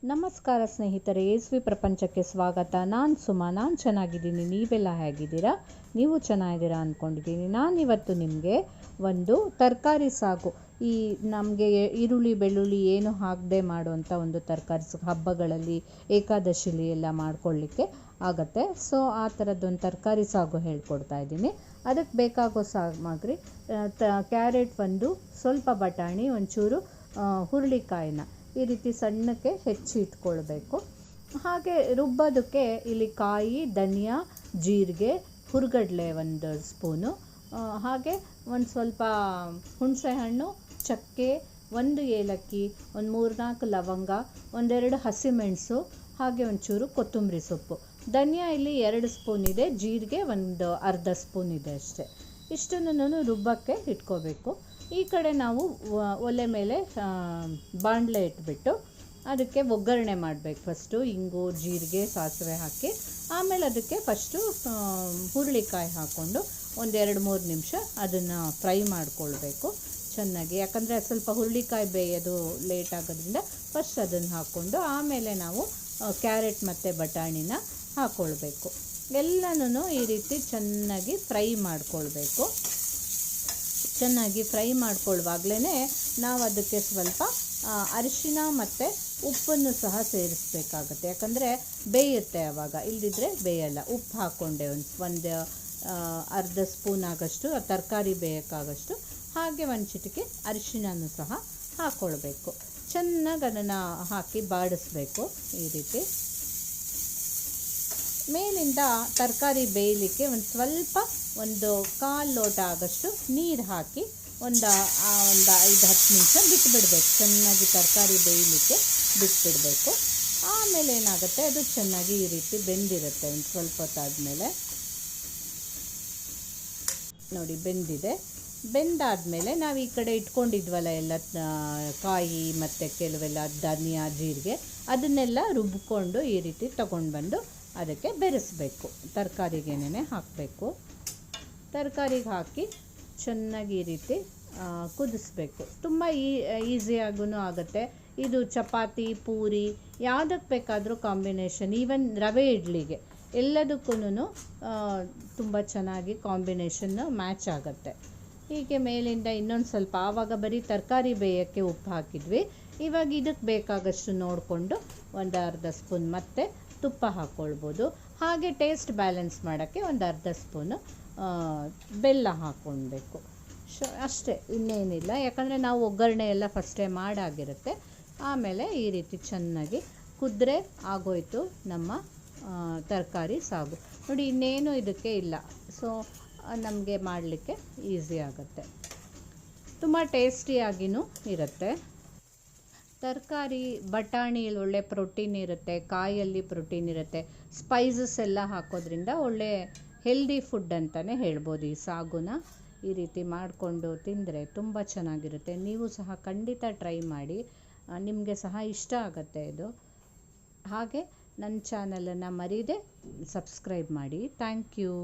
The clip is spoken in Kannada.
ನಮಸ್ಕಾರ ಸ್ನೇಹಿತರೆ, ಯೇಸುವಿ ಪ್ರಪಂಚಕ್ಕೆ ಸ್ವಾಗತ. ನಾನು ಸುಮಾ. ನಾನು ಚೆನ್ನಾಗಿದ್ದೀನಿ. ನೀವೆಲ್ಲ ಹೇಗಿದ್ದೀರಾ? ನೀವು ಚೆನ್ನಾಗಿದ್ದೀರಾ ಅಂದ್ಕೊಂಡಿದ್ದೀನಿ. ನಾನಿವತ್ತು ನಿಮಗೆ ಒಂದು ತರಕಾರಿ ಸಾಗು, ಈ ನಮಗೆ ಈರುಳ್ಳಿ ಬೆಳ್ಳುಳ್ಳಿ ಏನು ಹಾಕದೆ ಮಾಡುವಂಥ ಒಂದು ತರಕಾರಿ ಹಬ್ಬಗಳಲ್ಲಿ ಏಕಾದಶಿಲಿ ಎಲ್ಲ ಮಾಡ್ಕೊಳ್ಳಿಕ್ಕೆ ಆಗುತ್ತೆ. ಸೊ ಆ ಥರದ್ದೊಂದು ತರಕಾರಿ ಸಾಗು ಹೇಳ್ಕೊಡ್ತಾ ಇದ್ದೀನಿ. ಅದಕ್ಕೆ ಬೇಕಾಗೋ ಸಾಮಗ್ರಿ ಕ್ಯಾರೆಟ್, ಸ್ವಲ್ಪ ಬಟಾಣಿ, ಒಂಚೂರು ಹುರುಳಿಕಾಯಿನ ಈ ರೀತಿ ಸಣ್ಣಕ್ಕೆ ಹೆಚ್ಚಿ ಇಟ್ಕೊಳ್ಬೇಕು. ಹಾಗೆ ರುಬ್ಬೋದಕ್ಕೆ ಇಲ್ಲಿ ಕಾಯಿ, ಧನಿಯಾ, ಜೀರಿಗೆ, ಹುರ್ಗಡ್ಲೆ 1 ಸ್ಪೂನು, ಹಾಗೆ ಒಂದು ಸ್ವಲ್ಪ ಹುಣಸೆಹಣ್ಣು, ಚಕ್ಕೆ, 1 ಏಲಕ್ಕಿ, ಒಂದು 3-4 ಲವಂಗ, 1-2 ಹಸಿಮೆಣಸು, ಹಾಗೆ ಒಂಚೂರು ಕೊತ್ತಂಬರಿ ಸೊಪ್ಪು. ಧನಿಯಾ ಇಲ್ಲಿ 2 ಸ್ಪೂನ್ ಇದೆ, ಜೀರಿಗೆ ಒಂದು ಅರ್ಧ ಸ್ಪೂನ್ ಇದೆ ಅಷ್ಟೇ. ಇಷ್ಟನ್ನು ರುಬ್ಬಕ್ಕೆ ಇಟ್ಕೋಬೇಕು. ಈ ಕಡೆ ನಾವು ಒಲೆ ಮೇಲೆ ಬಾಣಲೆ ಇಟ್ಬಿಟ್ಟು ಅದಕ್ಕೆ ಒಗ್ಗರಣೆ ಮಾಡಬೇಕು. ಫಸ್ಟು ಇಂಗು, ಜೀರಿಗೆ, ಸಾಸಿವೆ ಹಾಕಿ ಆಮೇಲೆ ಅದಕ್ಕೆ ಫಸ್ಟು ಹುರುಳಿಕಾಯಿ ಹಾಕ್ಕೊಂಡು ಒಂದು 2-3 ನಿಮಿಷ ಅದನ್ನು ಫ್ರೈ ಮಾಡಿಕೊಳ್ಬೇಕು ಚೆನ್ನಾಗಿ. ಯಾಕಂದರೆ ಸ್ವಲ್ಪ ಹುರುಳಿಕಾಯಿ ಬೇಯೋದು ಲೇಟ್ ಆಗೋದ್ರಿಂದ ಫಸ್ಟ್ ಅದನ್ನು ಹಾಕ್ಕೊಂಡು ಆಮೇಲೆ ನಾವು ಕ್ಯಾರೆಟ್ ಮತ್ತು ಬಟಾಣಿನ ಹಾಕ್ಕೊಳ್ಬೇಕು. ಎಲ್ಲನೂ ಈ ರೀತಿ ಚೆನ್ನಾಗಿ ಫ್ರೈ ಮಾಡಿಕೊಳ್ಬೇಕು. ಚೆನ್ನಾಗಿ ಫ್ರೈ ಮಾಡ್ಕೊಳ್ಳುವಾಗಲೇ ನಾವು ಅದಕ್ಕೆ ಸ್ವಲ್ಪ ಅರಿಶಿನ ಮತ್ತು ಉಪ್ಪನ್ನು ಸಹ ಸೇರಿಸಬೇಕಾಗುತ್ತೆ. ಯಾಕಂದರೆ ಬೇಯುತ್ತೆ ಆವಾಗ, ಇಲ್ಲದಿದ್ದರೆ ಬೇಯಲ್ಲ. ಉಪ್ಪು ಹಾಕ್ಕೊಂಡೆ ಒಂದು ಅರ್ಧ ಸ್ಪೂನ್ ಆಗೋಷ್ಟು, ತರಕಾರಿ ಬೇಯೋಕ್ಕಾಗಷ್ಟು, ಹಾಗೆ ಒಂದು ಚಿಟಿಕೆ ಅರಿಶಿನನೂ ಸಹ ಹಾಕ್ಕೊಳ್ಬೇಕು. ಚೆನ್ನಾಗಿ ಅದನ್ನು ಹಾಕಿ ಬಾಡಿಸ್ಬೇಕು. ಈ ರೀತಿ ಮೇಲಿಂದ ತರಕಾರಿ ಬೇಯಲಿಕ್ಕೆ ಒಂದು 1/4 ಲೋಟ ಆಗೋಷ್ಟು ನೀರು ಹಾಕಿ ಒಂದು 5-10 ನಿಮಿಷ ಬಿಟ್ಬಿಡ್ಬೇಕು. ಚೆನ್ನಾಗಿ ತರಕಾರಿ ಬೇಯಲಿಕ್ಕೆ ಬಿಟ್ಬಿಡಬೇಕು. ಆಮೇಲೆ ಏನಾಗುತ್ತೆ, ಅದು ಚೆನ್ನಾಗಿ ಈ ರೀತಿ ಬೆಂದಿರುತ್ತೆ. ಒಂದು ಸ್ವಲ್ಪ ಹೊತ್ತಾದಮೇಲೆ ನೋಡಿ ಬೆಂದಿದೆ. ಬೆಂದಾದಮೇಲೆ ನಾವು ಈ ಕಡೆ ಇಟ್ಕೊಂಡಿದ್ವಲ್ಲ ಎಲ್ಲ ಕಾಯಿ ಮತ್ತು ಕೆಲವೆಲ್ಲ ಧನಿಯಾ, ಜೀರಿಗೆ, ಅದನ್ನೆಲ್ಲ ರುಬ್ಬಿಕೊಂಡು ಈ ರೀತಿ ತಗೊಂಡು ಬಂದು ಅದಕ್ಕೆ ಬೆರೆಸಬೇಕು. ತರಕಾರಿಗೇನೆ ಹಾಕಬೇಕು. ತರಕಾರಿಗೆ ಹಾಕಿ ಚೆನ್ನಾಗಿ ಈ ರೀತಿ ಕುದಿಸ್ಬೇಕು. ತುಂಬ ಈಸಿಯಾಗೂ ಆಗುತ್ತೆ ಇದು. ಚಪಾತಿ, ಪೂರಿ ಯಾವುದಕ್ಕೆ ಬೇಕಾದರೂ ಕಾಂಬಿನೇಷನ್, ಈವನ್ ರವೆ ಇಡ್ಲಿಗೆ ಎಲ್ಲದಕ್ಕೂ ತುಂಬ ಚೆನ್ನಾಗಿ ಕಾಂಬಿನೇಷನ್ನು ಮ್ಯಾಚ್ ಆಗುತ್ತೆ. ಹೀಗೆ ಮೇಲಿಂದ ಇನ್ನೊಂದು ಸ್ವಲ್ಪ, ಆವಾಗ ಬರೀ ತರಕಾರಿ ಬೇಯೋಕ್ಕೆ ಉಪ್ಪು ಹಾಕಿದ್ವಿ. ಇವಾಗ ಇದಕ್ಕೆ ಬೇಕಾಗಷ್ಟು ನೋಡಿಕೊಂಡು ಒಂದು ಅರ್ಧ ಸ್ಪೂನ್ ಮತ್ತು ತುಪ್ಪ ಹಾಕ್ಕೊಳ್ಬೋದು. ಹಾಗೆ ಟೇಸ್ಟ್ ಬ್ಯಾಲೆನ್ಸ್ ಮಾಡೋಕ್ಕೆ ಒಂದು ಅರ್ಧ ಸ್ಪೂನು ಬೆಲ್ಲ ಹಾಕ್ಕೊಳ್ಬೇಕು. ಅಷ್ಟೇ, ಇನ್ನೇನಿಲ್ಲ. ಯಾಕಂದರೆ ನಾವು ಒಗ್ಗರಣೆ ಎಲ್ಲ ಫಸ್ಟೇ ಮಾಡಾಗಿರುತ್ತೆ. ಆಮೇಲೆ ಈ ರೀತಿ ಚೆನ್ನಾಗಿ ಕುದ್ರೆ ಆಗೋಯ್ತು ನಮ್ಮ ತರಕಾರಿ ಸಾಗು. ನೋಡಿ, ಇನ್ನೇನು ಇದಕ್ಕೆ ಇಲ್ಲ. ಸೊ ನಮಗೆ ಮಾಡಲಿಕ್ಕೆ ಈಸಿ ಆಗುತ್ತೆ. ತುಂಬ ಟೇಸ್ಟಿಯಾಗಿಯೂ ಇರುತ್ತೆ. ತರಕಾರಿ, ಬಟಾಣಿಯಲ್ಲಿ ಒಳ್ಳೆ ಪ್ರೋಟೀನ್ ಇರುತ್ತೆ, ಕಾಯಲ್ಲಿ ಪ್ರೋಟೀನ್ ಇರುತ್ತೆ. ಸ್ಪೈಸಸ್ ಎಲ್ಲ ಹಾಕೋದ್ರಿಂದ ಒಳ್ಳೆ ಹೆಲ್ದಿ ಫುಡ್ ಅಂತಲೇ ಹೇಳ್ಬೋದು. ಈ ಸಾಗುನ ಈ ರೀತಿ ಮಾಡಿಕೊಂಡು ತಿಂದರೆ ತುಂಬ ಚೆನ್ನಾಗಿರುತ್ತೆ. ನೀವು ಸಹ ಖಂಡಿತ ಟ್ರೈ ಮಾಡಿ, ನಿಮಗೆ ಸಹ ಇಷ್ಟ ಆಗುತ್ತೆ ಇದು. ಹಾಗೆ ನನ್ನ ಚಾನಲನ್ನು ಮರೀದೆ ಸಬ್ಸ್ಕ್ರೈಬ್ ಮಾಡಿ. Thank you.